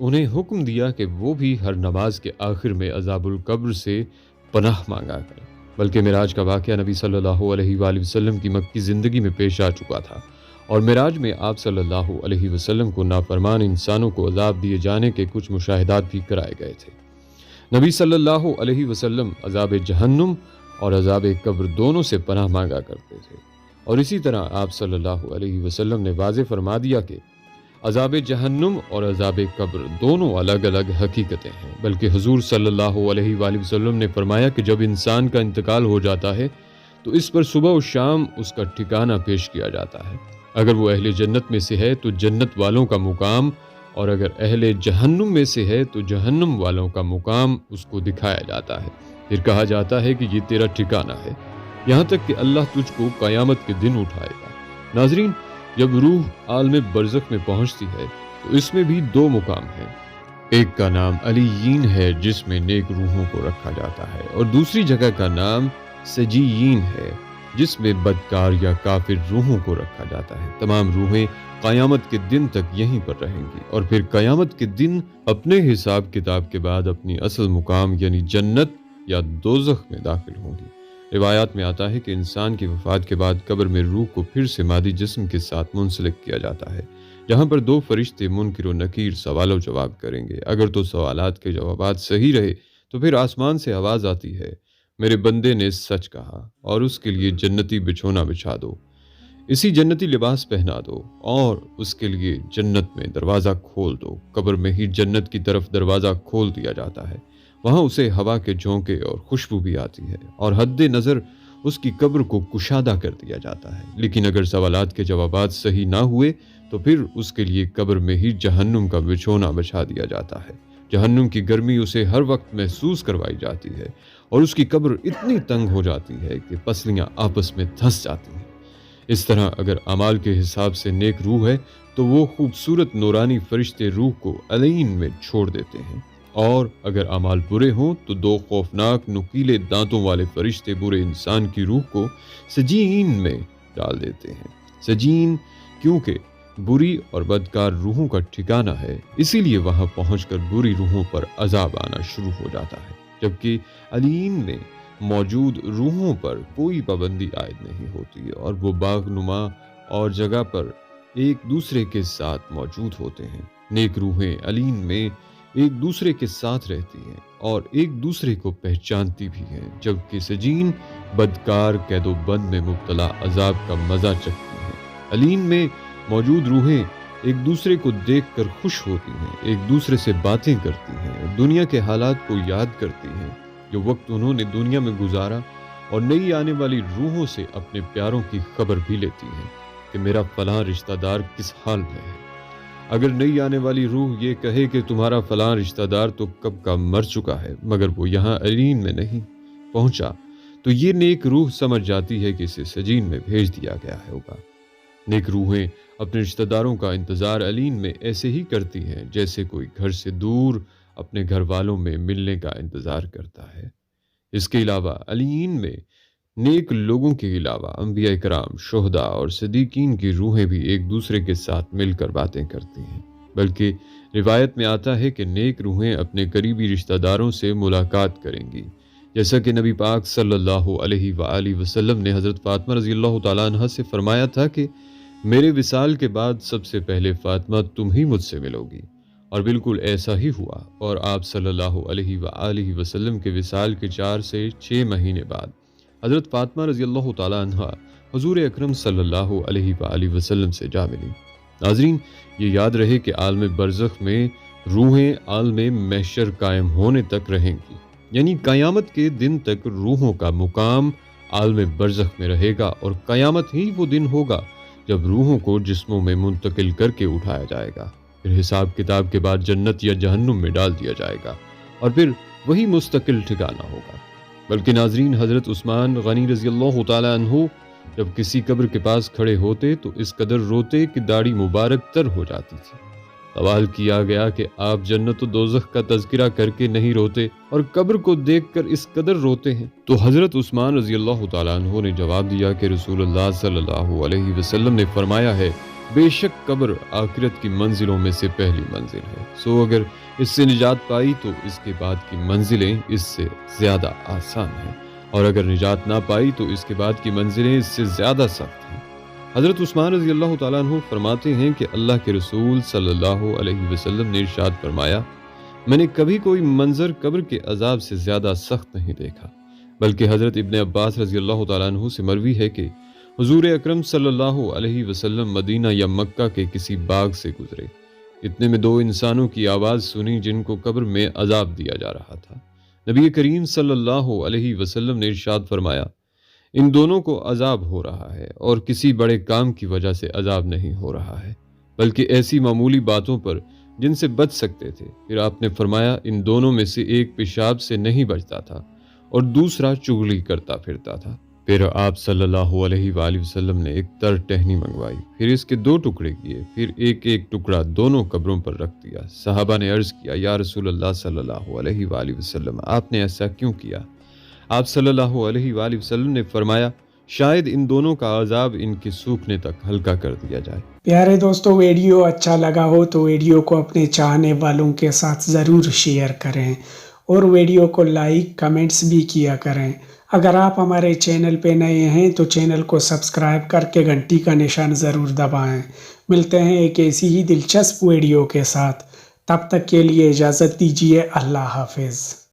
انہیں حکم دیا کہ وہ بھی ہر نماز کے آخر میں عذاب القبر سے پناہ مانگا کریں۔ بلکہ معراج کا واقعہ نبی صلی اللہ علیہ وآلہ وسلم کی مکی زندگی میں پیش آ چکا تھا، اور معراج میں آپ صلی اللہ علیہ وسلم کو نافرمان انسانوں کو عذاب دیے جانے کے کچھ مشاہدات بھی کرائے گئے تھے۔ نبی صلی اللہ علیہ وسلم عذاب جہنم اور عذاب قبر دونوں سے پناہ مانگا کرتے تھے، اور اسی طرح آپ صلی اللہ علیہ وسلم نے واضح فرما دیا کہ عذاب جہنم اور عذاب قبر دونوں الگ الگ حقیقتیں ہیں۔ بلکہ حضور صلی اللہ علیہ وآلہ وسلم نے فرمایا کہ جب انسان کا انتقال ہو جاتا ہے تو اس پر صبح و شام اس کا ٹھکانہ پیش کیا جاتا ہے۔ اگر وہ اہل جنت میں سے ہے تو جنت والوں کا مقام، اور اگر اہل جہنم میں سے ہے تو جہنم والوں کا مقام اس کو دکھایا جاتا ہے۔ پھر کہا جاتا ہے کہ یہ تیرا ٹھکانہ ہے، یہاں تک کہ اللہ تجھ کو قیامت کے دن اٹھائے گا۔ ناظرین، جب روح عالم برزخ میں پہنچتی ہے تو اس میں بھی دو مقام ہیں۔ ایک کا نام علیین ہے جس میں نیک روحوں کو رکھا جاتا ہے، اور دوسری جگہ کا نام سجیین ہے جس میں بدکار یا کافر روحوں کو رکھا جاتا ہے۔ تمام روحیں قیامت کے دن تک یہیں پر رہیں گی، اور پھر قیامت کے دن اپنے حساب کتاب کے بعد اپنی اصل مقام یعنی جنت یا دوزخ میں داخل ہوں گی۔ روایات میں آتا ہے کہ انسان کی وفات کے بعد قبر میں روح کو پھر سے مادی جسم کے ساتھ منسلک کیا جاتا ہے، جہاں پر دو فرشتے منکر و نکیر سوال و جواب کریں گے۔ اگر تو سوالات کے جوابات صحیح رہے تو پھر آسمان سے آواز آتی ہے، میرے بندے نے سچ کہا، اور اس کے لیے جنتی بچھونا بچھا دو، اسی جنتی لباس پہنا دو، اور اس کے لیے جنت میں دروازہ کھول دو۔ قبر میں ہی جنت کی طرف دروازہ کھول دیا جاتا ہے، وہاں اسے ہوا کے جھونکے اور خوشبو بھی آتی ہے، اور حد نظر اس کی قبر کو کشادہ کر دیا جاتا ہے۔ لیکن اگر سوالات کے جوابات صحیح نہ ہوئے تو پھر اس کے لیے قبر میں ہی جہنم کا بچھونا بچھا دیا جاتا ہے۔ جہنم کی گرمی اسے ہر وقت محسوس کروائی جاتی ہے، اور اس کی قبر اتنی تنگ ہو جاتی ہے کہ پسلیاں آپس میں دھس جاتی ہیں۔ اس طرح اگر اعمال کے حساب سے نیک روح ہے تو وہ خوبصورت نورانی فرشتے روح کو علین میں چھوڑ دیتے ہیں، اور اگر اعمال برے ہوں تو دو خوفناک نکیلے دانتوں والے فرشتے برے انسان کی روح کو سجین میں ڈال دیتے ہیں۔ سجین کیونکہ بری اور بدکار روحوں کا ٹھکانہ ہے، اسی لیے وہاں پہنچ کر بری روحوں پر عذاب آنا شروع ہو جاتا ہے، جبکہ علین میں موجود روحوں پر کوئی پابندی عائد نہیں ہوتی، اور وہ باغ نما اور جگہ پر ایک دوسرے کے ساتھ موجود ہوتے ہیں۔ نیک روحیں علین میں ایک دوسرے کے ساتھ رہتی ہیں اور ایک دوسرے کو پہچانتی بھی ہیں، جبکہ سجین بدکار قید و بند میں مبتلا عذاب کا مزہ چکھتی ہیں۔ علین میں موجود روحیں ایک دوسرے کو دیکھ کر خوش ہوتی ہیں، ایک دوسرے سے باتیں کرتی ہیں، دنیا کے حالات کو یاد کرتی ہیں جو وقت انہوں نے دنیا میں گزارا، اور نئی آنے والی روحوں سے اپنے پیاروں کی خبر بھی لیتی ہیں کہ میرا فلاں رشتہ دار کس حال میں ہے۔ اگر نئی آنے والی روح یہ کہے کہ تمہارا فلاں رشتہ دار تو کب کا مر چکا ہے مگر وہ یہاں علین میں نہیں پہنچا، تو یہ نیک روح سمجھ جاتی ہے کہ اسے سجین میں بھیج دیا گیا ہوگا۔ نیک روحیں اپنے رشتہ داروں کا انتظار علین میں ایسے ہی کرتی ہیں جیسے کوئی گھر سے دور اپنے گھر والوں میں ملنے کا انتظار کرتا ہے۔ اس کے علاوہ علین میں نیک لوگوں کے علاوہ انبیاء کرام، شہداء اور صدیقین کی روحیں بھی ایک دوسرے کے ساتھ مل کر باتیں کرتی ہیں۔ بلکہ روایت میں آتا ہے کہ نیک روحیں اپنے قریبی رشتہ داروں سے ملاقات کریں گی، جیسا کہ نبی پاک صلی اللہ علیہ وآلہ وسلم نے حضرت فاطمہ رضی اللہ تعالیٰ عنہ سے فرمایا تھا کہ میرے وصال کے بعد سب سے پہلے فاطمہ تم ہی مجھ سے ملو گی، اور بالکل ایسا ہی ہوا، اور آپ صلی اللہ علیہ وآلہ وسلم کے وصال کے 4 سے 6 مہینے بعد حضرت فاطمہ رضی اللہ تعالیٰ عنہ حضور اکرم صلی اللہ علیہ وآلہ وسلم سے جا ملی۔ ناظرین، یہ یاد رہے کہ عالم برزخ میں روحیں عالم محشر قائم ہونے تک رہیں گی، یعنی قیامت کے دن تک روحوں کا مقام عالم برزخ میں رہے گا، اور قیامت ہی وہ دن ہوگا جب روحوں کو جسموں میں منتقل کر کے اٹھایا جائے گا، پھر حساب کتاب کے بعد جنت یا جہنم میں ڈال دیا جائے گا، اور پھر وہی مستقل ٹھکانہ ہوگا۔ بلکہ ناظرین، حضرت عثمان غنی رضی اللہ تعالیٰ عنہ جب کسی قبر کے پاس کھڑے ہوتے تو اس قدر روتے کہ داڑھی مبارک تر ہو جاتی تھی۔ سوال کیا گیا کہ آپ جنت و دوزخ کا تذکرہ کر کے نہیں روتے اور قبر کو دیکھ کر اس قدر روتے ہیں؟ تو حضرت عثمان رضی اللہ تعالیٰ عنہ نے جواب دیا کہ رسول اللہ صلی اللہ علیہ وسلم نے فرمایا ہے بے شک قبر آخرت کی منزلوں میں سے پہلی منزل ہے، سو اگر اس سے نجات پائی تو اس کے بعد کی منزلیں اس سے زیادہ آسان ہیں، اور اگر نجات نہ پائی تو اس کے بعد کی منزلیں اس سے زیادہ سخت ہیں۔ حضرت عثمان رضی اللہ تعالیٰ عنہ فرماتے ہیں کہ اللہ کے رسول صلی اللہ علیہ وسلم نے ارشاد فرمایا، میں نے کبھی کوئی منظر قبر کے عذاب سے زیادہ سخت نہیں دیکھا، بلکہ حضرت ابن عباس رضی اللہ تعالیٰ عنہ سے مروی ہے کہ حضور اکرم صلی اللہ علیہ وسلم مدینہ یا مکہ کے کسی باغ سے گزرے، اتنے میں دو انسانوں کی آواز سنی جن کو قبر میں عذاب دیا جا رہا تھا۔ نبی کریم صلی اللہ علیہ وسلم نے ارشاد فرمایا، ان دونوں کو عذاب ہو رہا ہے اور کسی بڑے کام کی وجہ سے عذاب نہیں ہو رہا ہے، بلکہ ایسی معمولی باتوں پر جن سے بچ سکتے تھے۔ پھر آپ نے فرمایا، ان دونوں میں سے ایک پیشاب سے نہیں بچتا تھا اور دوسرا چغلی کرتا پھرتا تھا۔ پھر آپ صلی اللہ علیہ وآلہ وسلم نے ایک تر ٹہنی منگوائی، پھر اس کے دو ٹکڑے کیے، پھر ایک ایک ٹکڑا دونوں قبروں پر رکھ دیا۔ صحابہ نے عرض کیا، یا رسول اللہ صلی اللہ علیہ وآلہ وسلم، آپ نے ایسا کیوں کیا؟ آپ صلی اللہ علیہ وآلہ وسلم نے فرمایا، شاید ان دونوں کا عذاب ان کے سوکھنے تک ہلکا کر دیا جائے۔ پیارے دوستو، ویڈیو اچھا لگا ہو تو ویڈیو کو اپنے چاہنے والوں کے ساتھ ضرور شیئر کریں اور ویڈیو کو لائک کمنٹس بھی کیا کریں۔ اگر آپ ہمارے چینل پہ نئے ہیں تو چینل کو سبسکرائب کر کے گھنٹی کا نشان ضرور دبائیں۔ ملتے ہیں ایک ایسی ہی دلچسپ ویڈیو کے ساتھ، تب تک کے لیے اجازت دیجیے۔ اللہ حافظ۔